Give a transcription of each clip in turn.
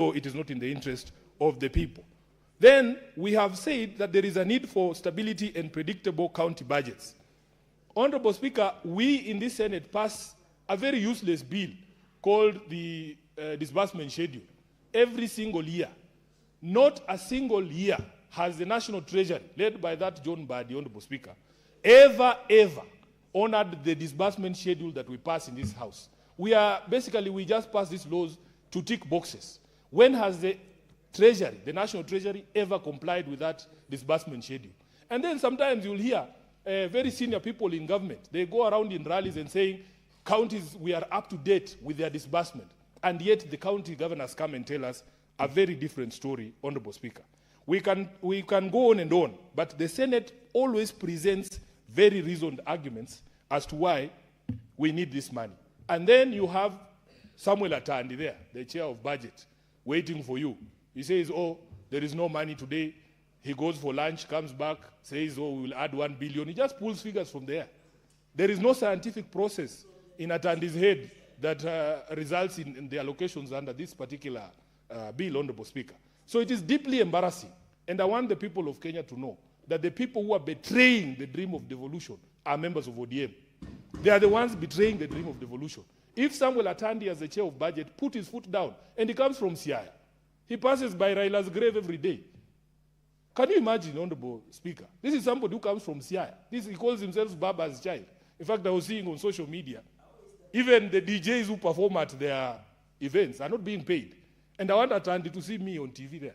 so it is not in the interest of the people. Then we have said that there is a need for stability and predictable county budgets. Honorable Speaker, we in this Senate passed a very useless bill called the disbursement schedule. Every single year, not a single year has the National Treasury, led by that John Badi, Honorable Speaker, ever honored the disbursement schedule that we pass in this House. We just pass these laws to tick boxes. When has the Treasury, the National Treasury, ever complied with that disbursement schedule? And then sometimes you'll hear very senior people in government, they go around in rallies and saying, counties, we are up to date with their disbursement. And yet the county governors come and tell us a very different story, Honorable Speaker. We can go on and on, but the Senate always presents very reasoned arguments as to why we need this money. And then you have Samuel Atandi there, the chair of budget, waiting for you. He says, oh, there is no money today. He goes for lunch, comes back, says, oh, we will add 1 billion. He just pulls figures from there. There is no scientific process in Atandi's head that results in the allocations under this particular bill, Honorable Speaker. So it is deeply embarrassing. And I want the people of Kenya to know that the people who are betraying the dream of devolution are members of ODM. They are the ones betraying the dream of devolution. If Samuel Atandi, as the chair of budget, put his foot down, and he comes from Siaya, he passes by Raila's grave every day. Can you imagine, Honorable Speaker? This is somebody who comes from Siaya. He calls himself Baba's child. In fact, I was seeing on social media, even the DJs who perform at their events are not being paid. And I want Atandi to see me on TV there.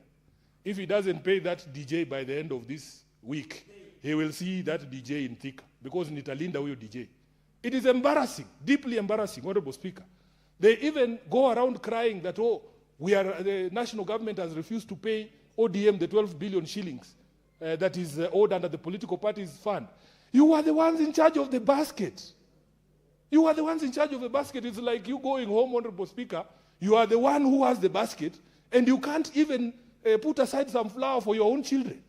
If he doesn't pay that DJ by the end of this week, he will see that DJ in Thika, because Nitalinda will DJ. It is embarrassing, deeply embarrassing, Honorable Speaker. They even go around crying that, oh, the national government has refused to pay ODM the 12 billion shillings that is owed under the political parties fund. You are the ones in charge of the basket. You are the ones in charge of the basket. It's like you going home, Honorable Speaker. You are the one who has the basket, and you can't even put aside some flour for your own children.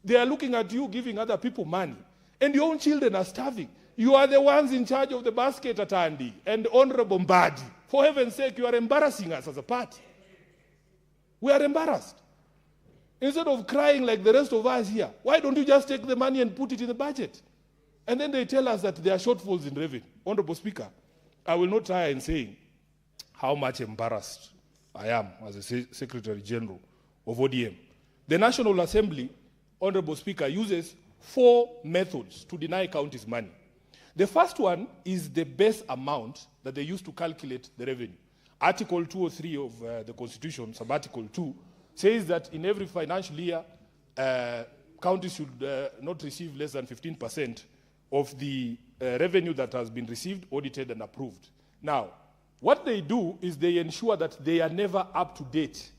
They are looking at you giving other people money, and your own children are starving. You are the ones in charge of the basket, Atandi, and Honorable Mbadi. For heaven's sake, you are embarrassing us as a party. We are embarrassed. Instead of crying like the rest of us here, why don't you just take the money and put it in the budget? And then they tell us that there are shortfalls in revenue. Honorable Speaker, I will not try in saying how much embarrassed I am as a Secretary General of ODM. The National Assembly, Honorable Speaker, uses 4 methods to deny counties money. The first one is the base amount that they use to calculate the revenue. Article 203 of the Constitution, sub-article 2, says that in every financial year, counties should not receive less than 15% of the revenue that has been received, audited, and approved. Now, what they do is they ensure that they are never up to date